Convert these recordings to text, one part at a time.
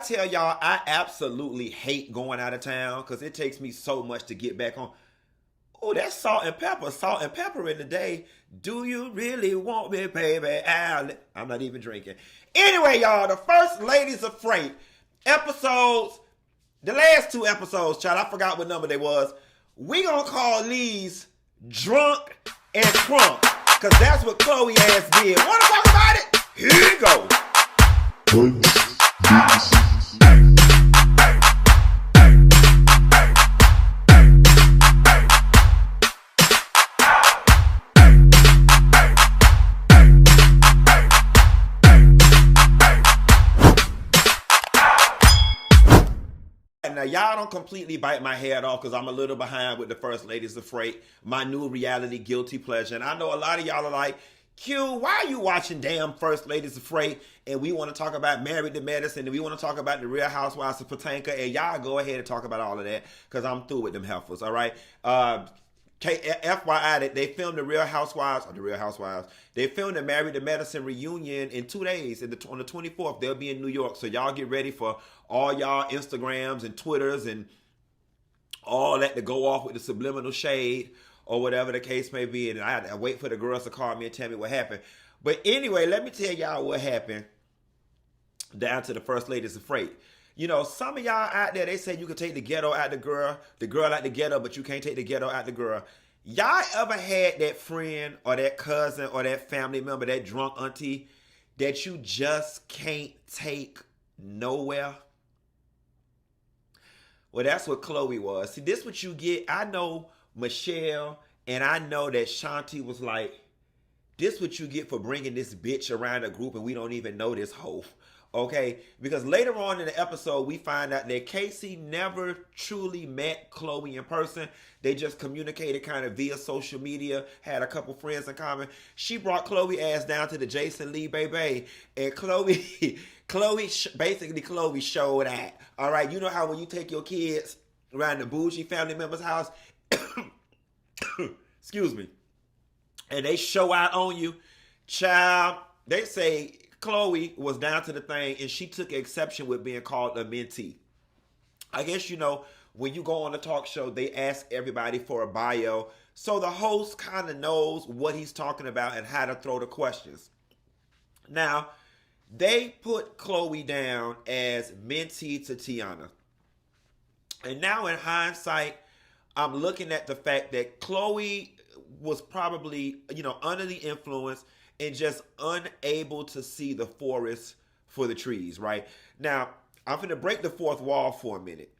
tell y'all, I absolutely hate going out of town because it takes me so much to get back home. Oh, that's salt and pepper. Salt and pepper in the day. Do you really want me, baby? I'm not even drinking. Anyway, y'all, the First Ladies of Freight episodes, the last two episodes, child, I forgot what number they was. We gonna call these Drunk and Crunk, because that's what Chloe ass did. Wanna talk about it? Here you go. Now, y'all don't completely bite my head off because I'm a little behind with the First Ladies of Freight, my new reality guilty pleasure. And I know a lot of y'all are like, Q, why are you watching damn First Ladies of Freight? And we want to talk about Married to Medicine, and we want to talk about the Real Housewives of Potanka, and y'all go ahead and talk about all of that because I'm through with them heifers, all right? FYI, that they filmed the Real Housewives, they filmed the Married to Medicine reunion in 2 days. On the 24th, they'll be in New York. So y'all get ready for all y'all Instagrams and Twitters and all that to go off with the subliminal shade or whatever the case may be. And I wait for the girls to call me and tell me what happened. But anyway, let me tell y'all what happened down to the First Ladies of Freight. You know, some of y'all out there, they say you can take the ghetto out the girl out the ghetto, but you can't take the ghetto out the girl. Y'all ever had that friend or that cousin or that family member, that drunk auntie, that you just can't take nowhere? Well, that's what Chloe was. See, this what you get. I know Michelle and I know that Shanti was like, this what you get for bringing this bitch around a group and we don't even know this hoe. Okay, because later on in the episode, we find out that Casey never truly met Chloe in person. They just communicated kind of via social media, had a couple friends in common. She brought Chloe ass down to the Jason Lee baby, and Chloe showed that. All right, you know how when you take your kids around the bougie family member's house, excuse me, and they show out on you, child, they say Chloe was down to the thing and she took exception with being called a mentee. I guess, you know, when you go on a talk show, they ask everybody for a bio. So the host kind of knows what he's talking about and how to throw the questions. Now, they put Chloe down as mentee to Tiana. And now in hindsight, I'm looking at the fact that Chloe was probably, you know, under the influence and just unable to see the forest for the trees, right? Now, I'm going to break the fourth wall for a minute.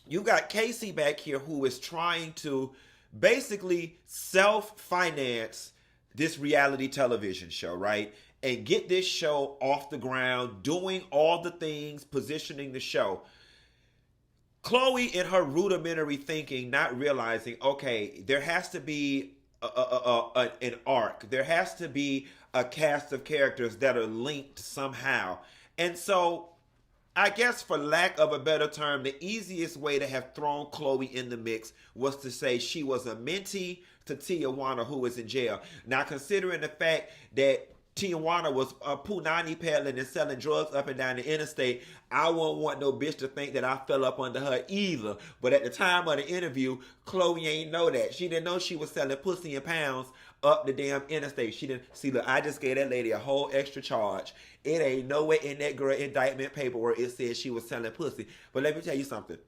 You got Casey back here who is trying to basically self-finance this reality television show, right? And get this show off the ground, doing all the things, positioning the show. Chloe, in her rudimentary thinking, not realizing, okay, there has to be an arc. There has to be a cast of characters that are linked somehow. And so, I guess for lack of a better term, the easiest way to have thrown Chloe in the mix was to say she was a mentee to Tiana, who was in jail. Now, considering the fact that Tiana was punani peddling and selling drugs up and down the interstate, I won't want no bitch to think that I fell up under her either. But at the time of the interview, Chloe ain't know that. She didn't know she was selling pussy in pounds up the damn interstate. She didn't see. Look, I just gave that lady a whole extra charge. It ain't nowhere in that girl indictment paperwork it says she was selling pussy. But let me tell you something.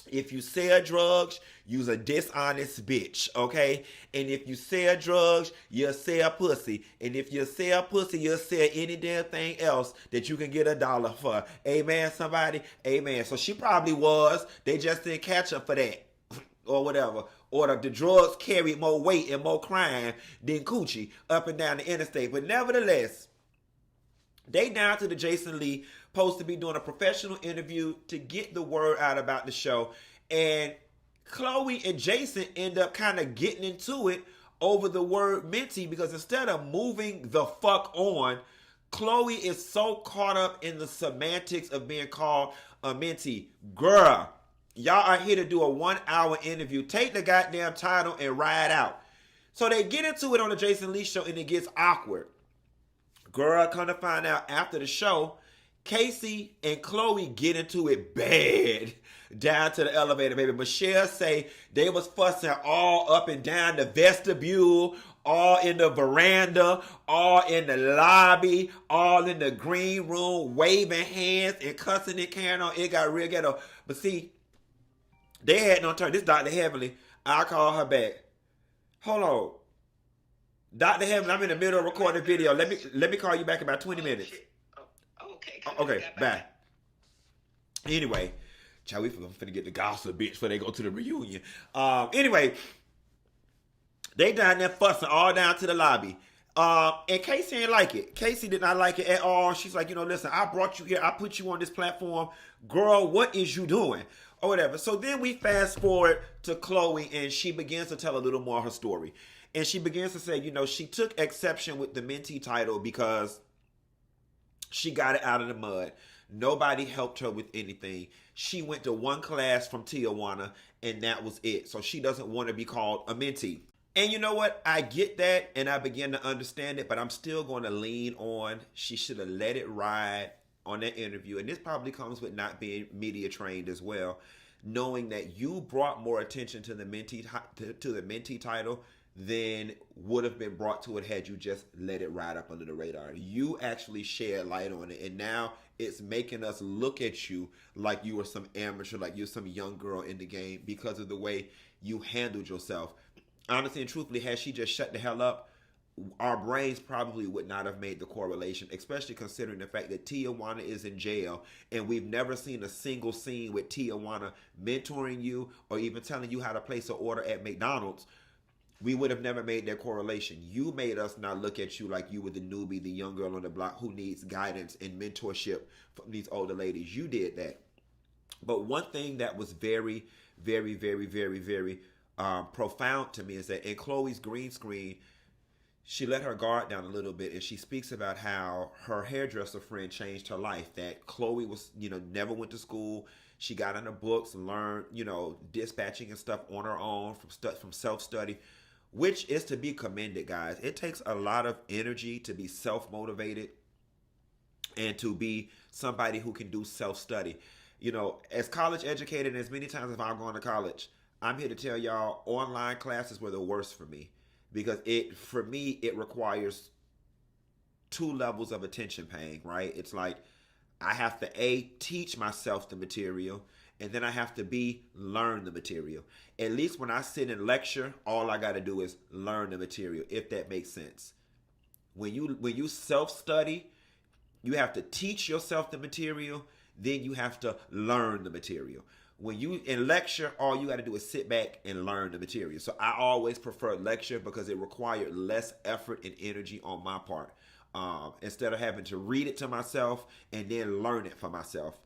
If you sell drugs, you's a dishonest bitch, okay? And if you sell drugs, you'll sell pussy. And if you sell pussy, you'll sell any damn thing else that you can get $1 for. Amen, somebody? Amen. So she probably was. They just didn't catch her for that. Or whatever. Or the drugs carried more weight and more crime than coochie up and down the interstate. But nevertheless, they down to the Jason Lee, supposed to be doing a professional interview to get the word out about the show. And Chloe and Jason end up kind of getting into it over the word mentee, because instead of moving the fuck on, Chloe is so caught up in the semantics of being called a mentee. Girl, y'all are here to do a 1-hour interview. Take the goddamn title and ride out. So they get into it on the Jason Lee show and it gets awkward. Girl, come to find out after the show, Casey and Chloe get into it bad down to the elevator, baby. Michelle say they was fussing all up and down the vestibule, all in the veranda, all in the lobby, all in the green room, waving hands and cussing and carrying on. It got real ghetto. But see, they had no turn. This Dr. Heavenly, I call her back. Hold on. Dr. Heavenly, I'm in the middle of recording a video. Let me call you back in about 20 minutes. Okay. Okay, bye. Anyway, child, we finna get the gossip, bitch, before they go to the reunion. Anyway, they down there fussing all down to the lobby. And Casey didn't like it. Casey did not like it at all. She's like, listen, I brought you here. I put you on this platform. Girl, what is you doing? Or whatever. So then we fast forward to Chloe, and she begins to tell a little more of her story. And she begins to say, she took exception with the mentee title because she got it out of the mud. Nobody helped her with anything. She went to one class from Tijuana, and that was it. So she doesn't want to be called a mentee. And you know what? I get that, and I begin to understand it, but I'm still going to lean on she should have let it ride on that interview. And this probably comes with not being media trained as well, knowing that you brought more attention to the mentee title than would have been brought to it had you just let it ride up under the radar. You actually shed light on it, and now it's making us look at you like you were some amateur, like you're some young girl in the game because of the way you handled yourself. Honestly and truthfully, had she just shut the hell up, our brains probably would not have made the correlation, especially considering the fact that Tijuana is in jail, and we've never seen a single scene with Tijuana mentoring you or even telling you how to place an order at McDonald's. We would have never made that correlation. You made us now look at you like you were the newbie, the young girl on the block who needs guidance and mentorship from these older ladies. You did that. But one thing that was very, very, very, very, very profound to me is that in Chloe's green screen, she let her guard down a little bit, and she speaks about how her hairdresser friend changed her life. That Chloe was, never went to school. She got in her books and learned, dispatching and stuff on her own from self-study, which is to be commended, guys. It takes a lot of energy to be self-motivated and to be somebody who can do self-study. As college educated, as many times as I've gone to college, I'm here to tell y'all online classes were the worst for me because for me, it requires two levels of attention paying, right? It's like I have to teach myself the material, and then I have to learn the material. At least when I sit in lecture, all I got to do is learn the material, if that makes sense. When you self-study, you have to teach yourself the material, then you have to learn the material. When you in lecture, all you got to do is sit back and learn the material. So I always prefer lecture because it required less effort and energy on my part. Instead of having to read it to myself and then learn it for myself.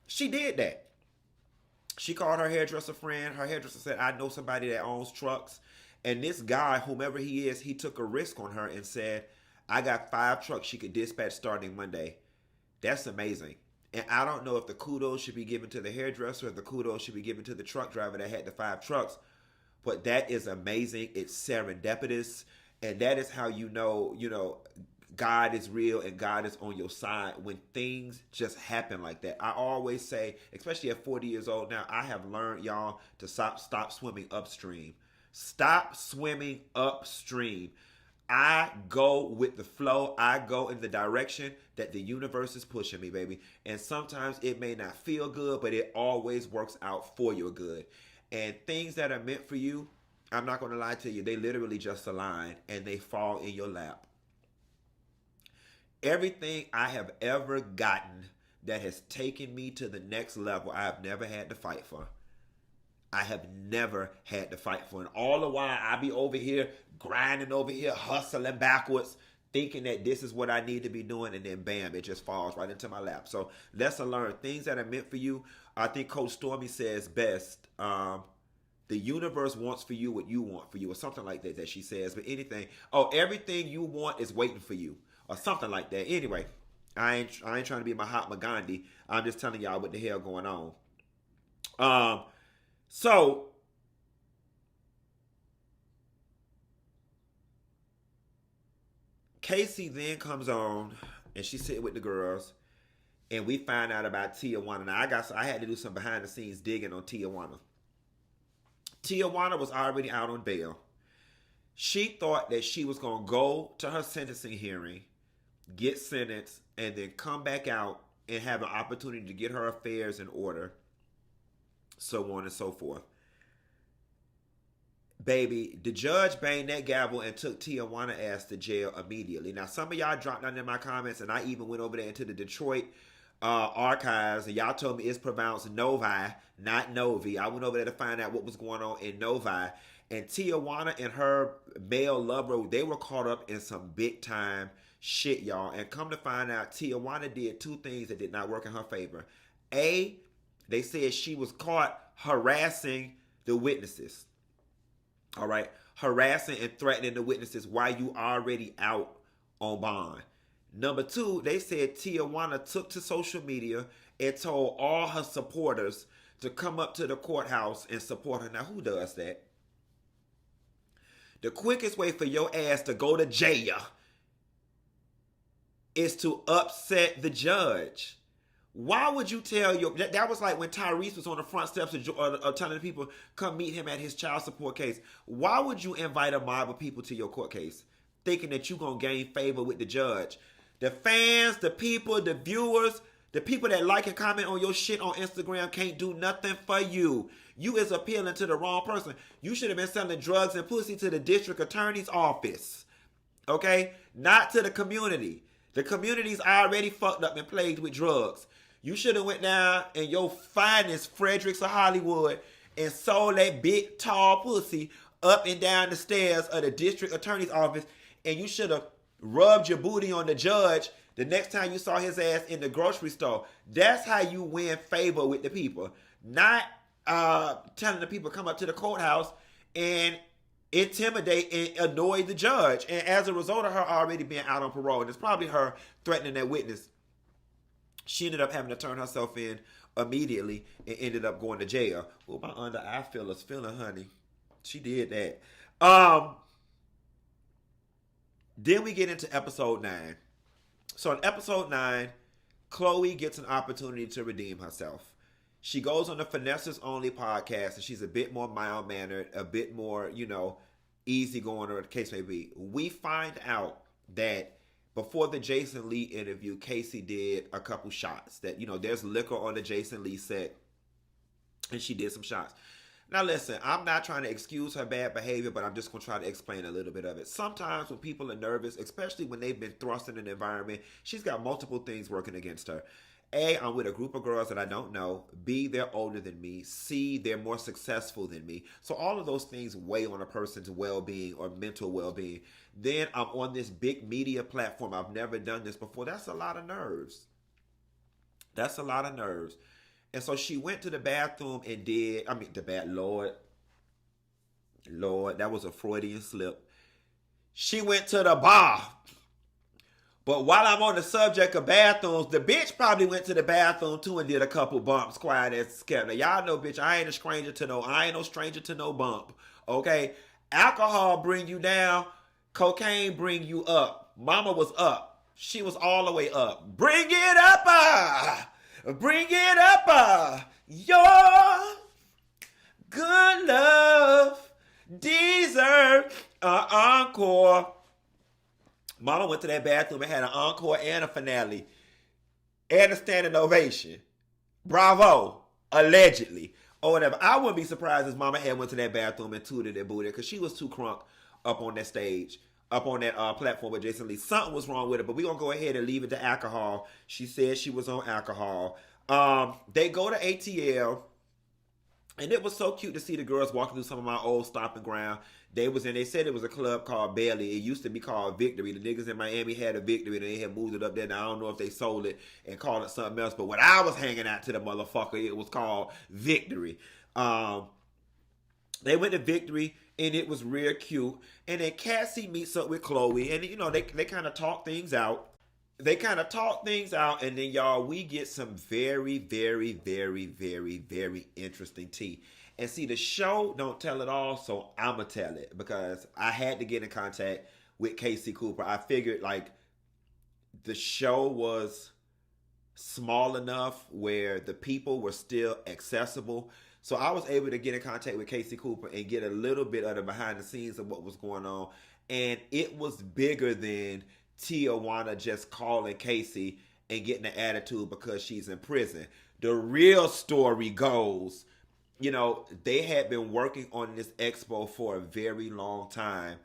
She did that. She called her hairdresser friend. Her hairdresser said, I know somebody that owns trucks. And this guy, whomever he is, he took a risk on her and said, I got 5 trucks she could dispatch starting Monday. That's amazing. And I don't know if the kudos should be given to the hairdresser or the kudos should be given to the truck driver that had the 5 trucks. But that is amazing. It's serendipitous. And that is how you know, God is real and God is on your side when things just happen like that. I always say, especially at 40 years old now, I have learned, y'all, to stop swimming upstream. Stop swimming upstream. I go with the flow. I go in the direction that the universe is pushing me, baby. And sometimes it may not feel good, but it always works out for your good. And things that are meant for you, I'm not going to lie to you, they literally just align and they fall in your lap. Everything I have ever gotten that has taken me to the next level, I have never had to fight for. I have never had to fight for. And all the while, I be over here, grinding over here, hustling backwards, thinking that this is what I need to be doing, and then bam, it just falls right into my lap. So lesson learned. Things that are meant for you, I think Coach Stormy says best, the universe wants for you what you want for you, or something like that she says. But anything, everything you want is waiting for you, or something like that. Anyway, I ain't trying to be Mahatma Gandhi. I'm just telling y'all what the hell going on. So Casey then comes on and she's sitting with the girls and we find out about Tijuana. Now I had to do some behind the scenes digging on Tijuana. Tijuana was already out on bail. She thought that she was going to go to her sentencing hearing, get sentenced, and then come back out and have an opportunity to get her affairs in order, so on and so forth. Baby, the judge banged that gavel and took Tijuana ass to jail immediately. Now, some of y'all dropped down in my comments, and I even went over there into the Detroit archives, and y'all told me it's pronounced Novi, not Novi. I went over there to find out what was going on in Novi. And Tijuana and her male lover, they were caught up in some big time shit, y'all. And come to find out, Tijuana did two things that did not work in her favor. A, they said she was caught harassing the witnesses. All right, harassing and threatening the witnesses while you already out on bond. Number two, they said Tijuana took to social media and told all her supporters to come up to the courthouse and support her. Now, who does that? The quickest way for your ass to go to jail is to upset the judge. Why would you tell your... That was like when Tyrese was on the front steps of telling the people, come meet him at his child support case. Why would you invite a mob of people to your court case thinking that you're going to gain favor with the judge? The fans, the people, the viewers, the people that like and comment on your shit on Instagram can't do nothing for you. You is appealing to the wrong person. You should have been selling drugs and pussy to the district attorney's office. Okay? Not to the community. The community's already fucked up and plagued with drugs. You should have went down in your finest Fredericks of Hollywood and sold that big, tall pussy up and down the stairs of the district attorney's office, and you should have rubbed your booty on the judge the next time you saw his ass in the grocery store. That's how you win favor with the people. Not telling the people to come up to the courthouse and intimidate and annoy the judge. And as a result of her already being out on parole, and it's probably her threatening that witness, she ended up having to turn herself in immediately and ended up going to jail. Oh, my under eye feelers feeling, honey. She did that. Then we get into episode 9. So in episode 9, Chloe gets an opportunity to redeem herself. She goes on the Finesses Only podcast, and she's a bit more mild-mannered, a bit more, easygoing, or the case may be. We find out that before the Jason Lee interview, Casey did a couple shots. That, there's liquor on the Jason Lee set, and she did some shots. Now listen, I'm not trying to excuse her bad behavior, but I'm just going to try to explain a little bit of it. Sometimes when people are nervous, especially when they've been thrust in an environment, she's got multiple things working against her. A, I'm with a group of girls that I don't know. B, they're older than me. C, they're more successful than me. So all of those things weigh on a person's well-being or mental well-being. Then I'm on this big media platform. I've never done this before. That's a lot of nerves. That's a lot of nerves. And so she went to the bathroom and Lord, that was a Freudian slip. She went to the bar. But while I'm on the subject of bathrooms, the bitch probably went to the bathroom too and did a couple bumps, quiet as kept. Now y'all know, bitch, I ain't no stranger to no bump. Okay? Alcohol bring you down. Cocaine bring you up. Mama was up. She was all the way up. Bring it up, bring it up, your good love deserves an encore. Mama went to that bathroom and had an encore and a finale. And a standing ovation. Bravo. Allegedly. Or whatever. I wouldn't be surprised if Mama had went to that bathroom and tooted and booted, because she was too crunk up on that stage, up on that platform with Jason Lee. Something was wrong with it, but we're going to go ahead and leave it to alcohol. She said she was on alcohol. They go to ATL, and it was so cute to see the girls walking through some of my old stomping ground. They said it was a club called Bailey. It used to be called Victory. The niggas in Miami had a Victory, and they had moved it up there. Now, I don't know if they sold it and called it something else, but when I was hanging out to the motherfucker, it was called Victory. They went to Victory, and it was real cute. And then Cassie meets up with Chloe, and, they kind of talk things out. And then, y'all, we get some very, very, very, very, very interesting tea. And see, the show don't tell it all, so I'ma tell it, because I had to get in contact with Casey Cooper. I figured, the show was small enough where the people were still accessible. So I was able to get in contact with Casey Cooper and get a little bit of the behind the scenes of what was going on. And it was bigger than Tiana just calling Casey and getting an attitude because she's in prison. The real story goes, they had been working on this expo for a very long time.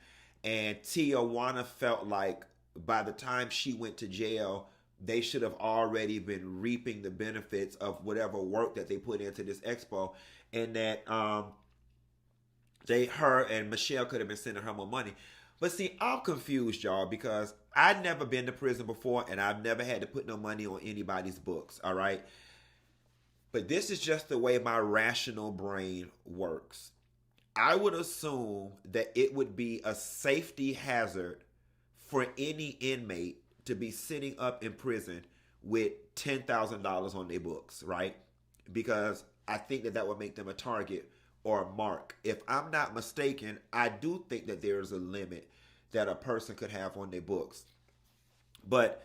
And Tiana felt like by the time she went to jail, they should have already been reaping the benefits of whatever work that they put into this expo. And that her and Michelle could have been sending her more money. But see, I'm confused, y'all, because I've never been to prison before and I've never had to put no money on anybody's books, all right? But this is just the way my rational brain works. I would assume that it would be a safety hazard for any inmate to be sitting up in prison with $10,000 on their books, right? Because I think that would make them a target or a mark. If I'm not mistaken, I do think that there's a limit that a person could have on their books. But,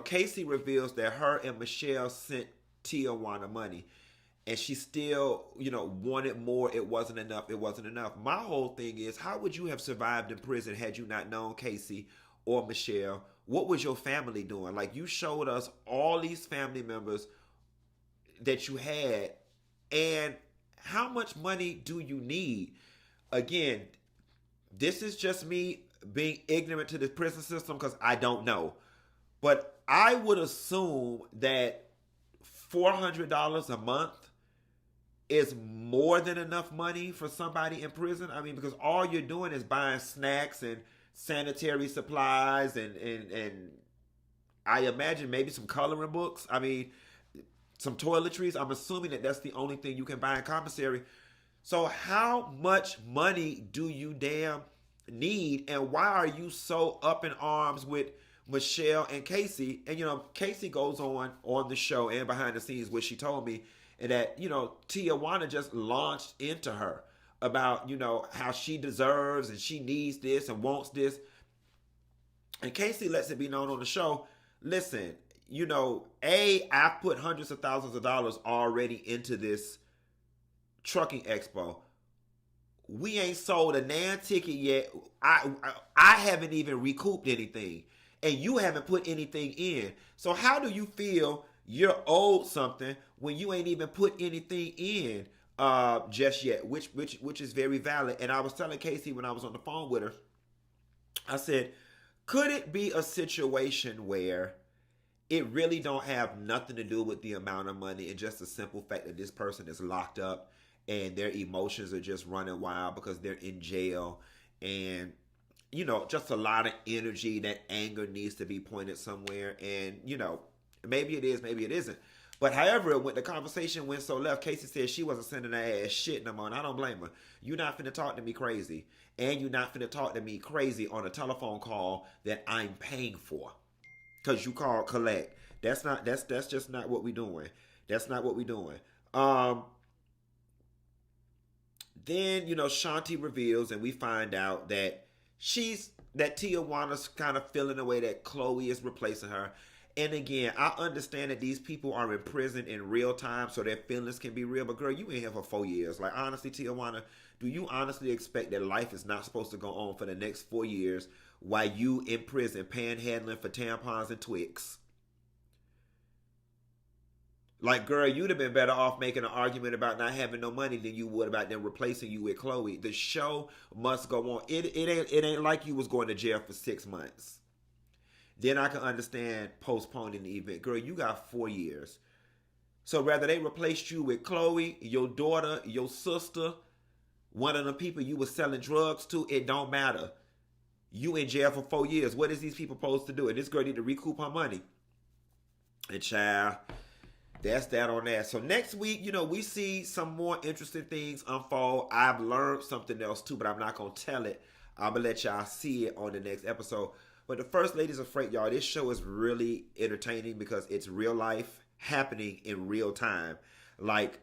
Casey reveals that her and Michelle sent Tiana money. And she still, wanted more. It wasn't enough. It wasn't enough. My whole thing is, how would you have survived in prison had you not known Casey or Michelle? What was your family doing? Like, you showed us all these family members that you had. And how much money do you need? Again, this is just me being ignorant to the prison system because I don't know. But I would assume that $400 a month is more than enough money for somebody in prison. I mean, because all you're doing is buying snacks and sanitary supplies and I imagine maybe some coloring books. I mean, some toiletries. I'm assuming that that's the only thing you can buy in commissary. So how much money do you damn need? And why are you so up in arms with Michelle and Casey? And, Casey goes on the show and behind the scenes, which she told me, and that, Tiana just launched into her about, how she deserves and she needs this and wants this. And Casey lets it be known on the show, listen, I put hundreds of thousands of dollars already into this trucking expo. We ain't sold a nan ticket yet. I haven't even recouped anything. And you haven't put anything in. So how do you feel you're owed something when you ain't even put anything in just yet? Which is very valid. And I was telling Casey when I was on the phone with her, I said, could it be a situation where it really don't have nothing to do with the amount of money and just the simple fact that this person is locked up and their emotions are just running wild because they're in jail and, just a lot of energy, that anger needs to be pointed somewhere. And, maybe it is, maybe it isn't. But however, when the conversation went so left, Casey said she wasn't sending her ass shit no more. And I don't blame her. You're not finna talk to me crazy. And you're not finna talk to me crazy on a telephone call that I'm paying for. Because you called collect. That's just not what we doing. That's not what we doing. Then, Shanti reveals and we find out that Tiana's kind of feeling the way that Chloe is replacing her. And again, I understand that these people are in prison in real time, so their feelings can be real. But girl, you ain't here for 4 years. Like, honestly, Tiana, do you honestly expect that life is not supposed to go on for the next 4 years while you in prison panhandling for tampons and Twix? Like, girl, you'd have been better off making an argument about not having no money than you would about them replacing you with Chloe. The show must go on. It ain't like you was going to jail for 6 months. Then I can understand postponing the event. Girl, you got 4 years. So whether they replaced you with Chloe, your daughter, your sister, one of the people you were selling drugs to, it don't matter. You in jail for 4 years. What is these people supposed to do? And this girl need to recoup her money. And child, that's that on that. So next week, we see some more interesting things unfold. I've learned something else too, but I'm not going to tell it. I'm going to let y'all see it on the next episode. But the First Ladies of Freight, y'all, this show is really entertaining because it's real life happening in real time. Like,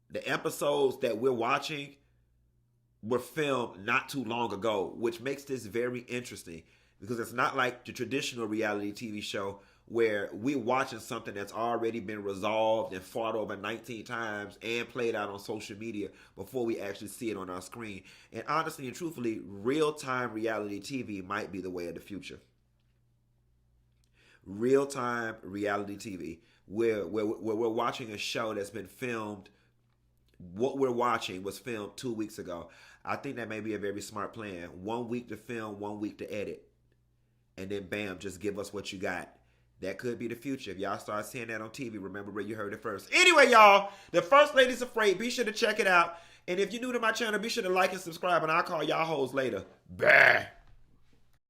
the episodes that we're watching were filmed not too long ago, which makes this very interesting because it's not like the traditional reality TV show where we're watching something that's already been resolved and fought over 19 times and played out on social media before we actually see it on our screen. And honestly and truthfully, real-time reality TV might be the way of the future. Real-time reality TV, where we're watching a show that's been filmed. What we're watching was filmed 2 weeks ago. I think that may be a very smart plan. 1 week to film, 1 week to edit. And then bam, just give us what you got. That could be the future. If y'all start seeing that on TV, remember where you heard it first. Anyway, y'all, The First Lady's Afraid. Be sure to check it out. And if you're new to my channel, be sure to like and subscribe. And I'll call y'all hoes later. Bye.